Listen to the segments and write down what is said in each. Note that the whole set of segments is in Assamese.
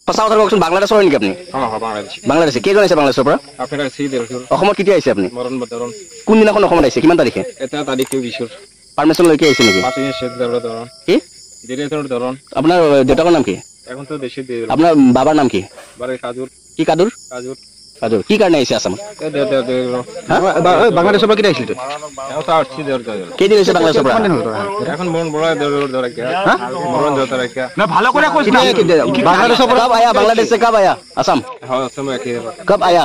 সঁচা কথা কওকচোন, বাংলাদেশৰ নেকি আপুনি? বাংলাদেশী। কেইজন আহিছে বাংলাদেশৰ পৰা? অসমত কেতিয়া আহিছে আপুনি? কোনদিনাখন অসমত আহিছে, কিমান তাৰিখে? পাৰ্মিশ্যন লৈকে আহিছে নেকি? কি আপোনাৰ দেউতাকৰ নাম কি? আপোনাৰ বাবাৰ নাম কি? কি কাদুৰ? কাদুৰ। কি কাৰণে আহিছে আসামত? বাংলাদেশৰ পৰা কেতিয়া আহিছিল? কেইদিন হৈছে বাংলাদেশৰ পৰা? बांग्लादेश कब आया? बांग्लादेश से कब आया असम? कब आया?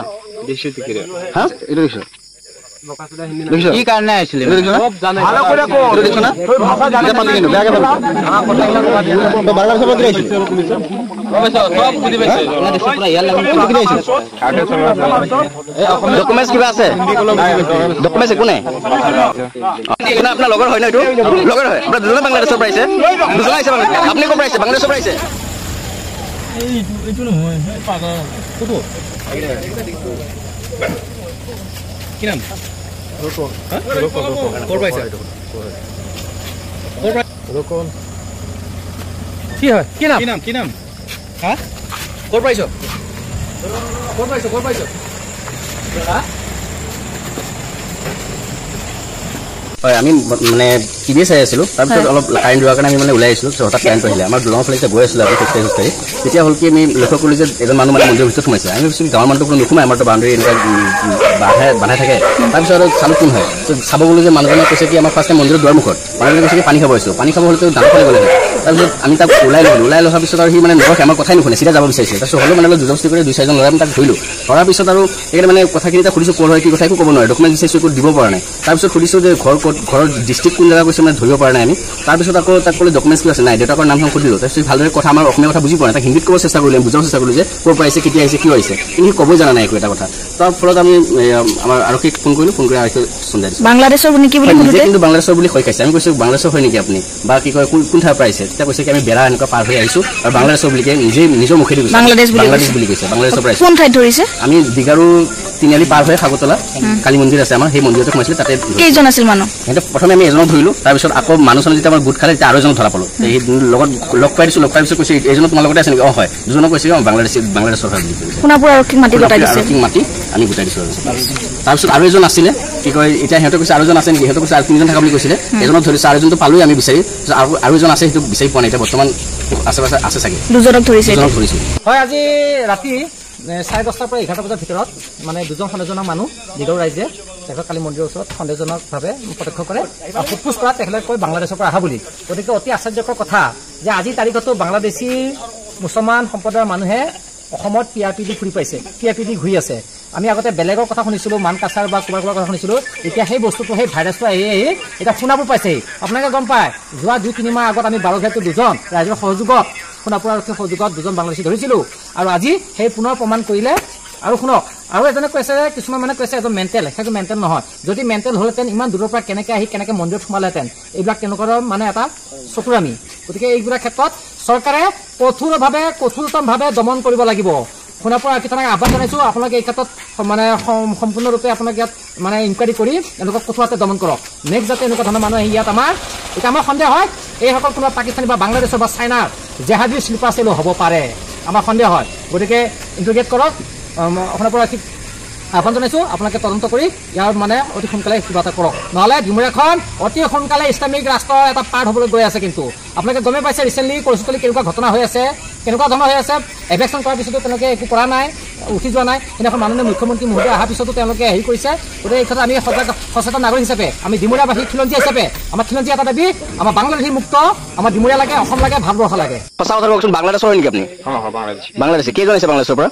কি কাৰণে আহিছিলে? ডকুমেণ্টছ কিবা আছে? ডকুমেণ্টছ একো নাই। আপোনাৰ লগৰ হয় ন? এইটো লগৰ হয়? আপোনাৰ দুজনে বাংলাদেশৰ পৰা আহিছে? দুজনে আহিছে বাংলাদেশ। আপুনি ক'ৰ পৰা আহিছে? বাংলাদেশৰ পৰা আহিছে? এইটো নহয় পাগল। ক'ত? কি নাম? ক'ৰ পৰা আহিছে? কি হয়? কি নাম? কি নাম? হা? ক'ৰ পৰা আহিছ? ক'ৰ পৰা আহিছ? ক'ৰ পৰা আহিছ? হা? হয়, আমি মানে টিভি চাই আছিলোঁ। তাৰপিছত অলপ কাৰেণ্ট যোৱাৰ কাৰণে আমি মানে ওলাই আহিছিলোঁ। হঠাৎ কাৰেণ্ট আহিলে। আমাৰ দলঙৰ ফালে গৈ আছিলোঁ আমি খোজকাঢ়ি। তেতিয়া হ'ল কি আমি লক্ষ্য কৰিলোঁ যে এজন মানুহ মানে মন্দিৰৰ ভিতৰত সোমাইছে। আমি ভাবিছোঁ গাঁৱৰ মানুহটো কোনো নোসোমাই, আমাৰতো বাউণ্ডেৰী এনেকৈ বান্ধাই থাকে। তাৰপিছত আৰু চালোঁ কোন হয়। চাব গ'লোঁ যে মানুহজনে কৈছে কি আমাৰ ফাৰ্ষ্টে মন্দিৰৰ দুৱাৰমুখত মানুহজনে কৈছে কি পানী খাব আহিছোঁ। পানী খাব হ'লেতো ডাঙৰ ফালে গ'লে। তাৰপিছত আমি তাক ওলাই লোৱাৰ পিছত আৰু সি মানে নৰখে, আমাৰ কথাই নুশুনে, চিধা যাব বিচাৰিছে। তাৰপিছত হ'লেও মানে অলপ জুজবস্তি কৰি 2-4জন ল'ৰাই আমি তাক ধৰিলোঁ। ধৰাৰ পিছত আৰু সেইকাৰণে মানে কথাখিনি তাক সুধিছোঁ ক'ৰ হয়, কি কথা একো ক'ব নোৱাৰে। ডকুমেণ্ট বিচাৰিছোঁ, একো দিব পৰা নাই। তাৰপিছত সুধিছোঁ যে ঘৰ ক'ত, ঘৰৰ ডিষ্ট্ৰিক্ট কোন জেগা কৈছে মানে ধৰিব পৰা নাই আমি। তাৰপিছত আকৌ তাক ক'লে ডকুমেণ্টছ কি আছে? নাই। দেউতাকৰ নাম সুধিলোঁ। তাৰপিছত ভালদৰে কথা আমাৰ অসমীয়া কথা বুজি পোৱা নাই। তাক হিন্দীত ক'ব চেষ্টা কৰিলোঁ, বুজাব চেষ্টা কৰিলোঁ যে ক'ৰ পৰা আহিছে, কেতিয়া আহিছে, কিয় আহিছে। কিন্তু সি ক'বই জানা নাই একো এটা কথা। তাৰ ফলত আমি আমাৰ আৰক্ষীক ফোন কৰিলোঁ। ফোন কৰি আৰক্ষীক চন্দাই দিছোঁ। বাংলাদেশৰ নেকি বুলি নিজে কিন্তু বাংলাদেশৰ বুলি কৈ খাইছে। আমি কৈছোঁ বাংলাদেশৰ হয় নেকি আপুনি, বা কি কয় কোন ঠাইৰ পৰা আহিছে? তেতিয়া কৈছে কি আমি বেৰা এনেকুৱা পাৰ হৈ আহিছোঁ আৰু বাংলাদেশৰ বুলি নিজৰ মুখেদি কৈছে বাংলাদেশ বুলি কৈছে। বাংলাদেশৰ পৰা আহিছে। কোন ঠাইত ধৰিছে? আমি দীঘাৰু তিনিআলি পাৰ হৈ সাগৰতলা কালী মন্দিৰ আছে আমাৰ, সেই মন্দিৰতে সোমাইছিলোঁ। তাতে কেইজন আছিল মানুহ? সিহঁতে প্ৰথমে আমি এজনক ধৰিলোঁ। তাৰপিছত আকৌ মানুহজনে যেতিয়া আমাৰ গোট খালে তেতিয়া আৰু এজনক ধৰা পালোঁ। সেই লগত লগ পাই দিছোঁ। লগ পাই পিছত কৈছে এইজনক তোমাৰ লগতে আছে নেকি? হয়। দুজনক কৈছে বাংলাদেশৰ হয় বুলি কৈছে। সোণাপুৰ আৰক্ষীক মাতি আমি গোটাই দিছোঁ। তাৰপিছত আৰু এজন আছিলে, কি কয় এতিয়া সিহঁতে কৈছে আৰু এজন আছে নেকি? সিহঁতে কৈছে আৰু 3জন থকা বুলি কৈছিলে। এজনক ধৰিছে, আৰু এজনটো পালোঁৱে আমি বিচাৰি। আৰু এজন আছে, সেইটো বিচাৰি পোৱা নাই। এতিয়া বৰ্তমান আশে-পাশে আছে চাগে। দুজনক ধৰিছোঁ। হয়, আজি ৰাতি 10:30 পৰা 11 বজাৰ ভিতৰত মানে দুজন সন্দেহজনক মানুহ দীঘাৰু ৰাইজে তেখেত কালী মন্দিৰৰ ওচৰত সন্দেহজনকভাৱে প্ৰত্যক্ষ কৰে আৰু সোধপোছ কৰা তেখেতে কয় বাংলাদেশৰ পৰা অহা বুলি। গতিকে অতি আশ্চৰ্যকৰ কথা যে আজিৰ তাৰিখতো বাংলাদেশী মুছলমান সম্প্ৰদায়ৰ মানুহে অসমত PRP দি ঘূৰি পাইছে, PRP দি ঘূৰি আছে। আমি আগতে বেলেগৰ কথা শুনিছিলোঁ, মানকাছাৰ বা ক'ৰবাৰ কথা শুনিছিলোঁ। এতিয়া সেই বস্তুটো, সেই ভাইৰাছটো আহি এতিয়া সোণাপুৰ পাইছেহি। আপোনালোকে গম পায়, যোৱা 2-3 মাহ আগত আমি 12 দুজন ৰাইজৰ সহযোগত, সোণাপুৰ আৰক্ষীৰ সহযোগত দুজন বাংলাদেশী ধৰিছিলোঁ। আৰু আজি সেই পুনৰ প্ৰমাণ কৰিলে। আৰু শুনক, আৰু এজনে কৈছে, কিছুমান মানে কৈছে এজন মেণ্টেল, সেইটো মেণ্টেল নহয়। যদি মেণ্টেল হ'লহেঁতেন ইমান দূৰৰ পৰা কেনেকৈ আহি কেনেকৈ মন্দিৰত সোমালেহেঁতেন, এইবিলাক তেনেকুৱা মানে এটা চতুৰামি। গতিকে এইবিলাক ক্ষেত্ৰত চৰকাৰে কঠোৰতমভাৱে দমন কৰিব লাগিব। সোণাপুৰ আৰক্ষী থানাক আহ্বান জনাইছোঁ, আপোনালোকে এই ক্ষেত্ৰত মানে সম্পূৰ্ণৰূপে আপোনালোকে ইয়াত মানে ইনকুৱাৰী কৰি এনেকুৱা কঠোৰতে দমন কৰক। নেক্সট যাতে এনেকুৱা ধৰণৰ মানুহ আহি ইয়াত এতিয়া আমাৰ সন্দেহ হয় এইসকল কোনোবা পাকিস্তানী বা বাংলাদেশৰ বা চাইনাৰ জেহাদী শ্লিপাৰ চেলো হ'ব পাৰে, আমাৰ সন্দেহ হয়। গতিকে ইণ্টাৰগেট কৰক। সোণাপুৰ আৰক্ষীক আহ্বান জনাইছোঁ, আপোনালোকে তদন্ত কৰি ইয়াৰ মানে অতি সোনকালে কিবা এটা কৰক। নহ'লে ডিমৰীয়াখন অতি সোনকালে ইছলামিক ৰাষ্ট্ৰৰ এটা পাৰ্ট হ'বলৈ গৈ আছে। কিন্তু আপোনালোকে গমেই পাইছে ৰিচেণ্টলি কলচুতলি কেনেকুৱা ঘটনা হৈ আছে, কেনেকুৱা ধৰণৰ হৈ আছে। এভেকশ্যন কৰাৰ পিছতো তেওঁলোকে একো কৰা নাই, উঠি যোৱা নাই। সেইদিনাখন মাননীয় মুখ্যমন্ত্ৰী মহোদয় অহাৰ পিছতো তেওঁলোকে হেৰি কৰিছে। গতিকে এই ক্ষেত্ৰত আমি সচেতন নাগৰিক হিচাপে, আমি ডিমৰীয়াবাসী খিলঞ্জীয়া হিচাপে আমাৰ খিলঞ্জীয়া এটা দাবী, আমাৰ বাংলাদেশী মুক্ত, আমাৰ ডিমৰীয়া লাগে, অসম লাগে, ভাৰতবৰ্ষ লাগে। সঁচা কথা কওকচোন, বাংলাদেশৰ নেকি আপুনি? বাংলাদেশী। কেইজন আহিছে বাংলাদেশৰ পৰা?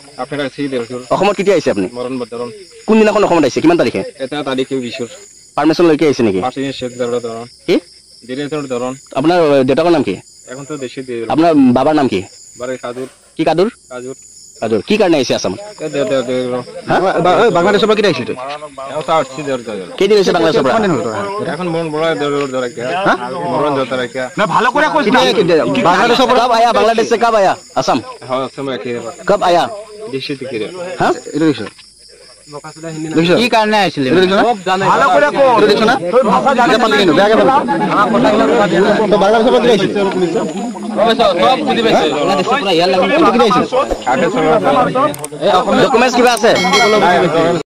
অসমত কেতিয়া আহিছে আপুনি? কোনদিনাখন অসমত আহিছে, কিমান তাৰিখে? পাৰ্মিশ্যন লৈকে আহিছে নেকি? কি? আপোনাৰ দেউতাকৰ নাম কি? আপোনাৰ বাবাৰ নাম কি? কি কাদুৰ? কাদুৰ। কি কাৰণে আহিছে আসামত? বাংলাদেশৰ পৰা কেতিয়া আহিছিল? কেইদিন হৈছে বাংলাদেশৰ পৰা? বাংলাদেশৰ পৰা কব আয়া? বাংলাদেশ से कब आया? असम कब आया? কি কাৰণে আহিছিলে ডকুমেণ্টছ কিবা আছে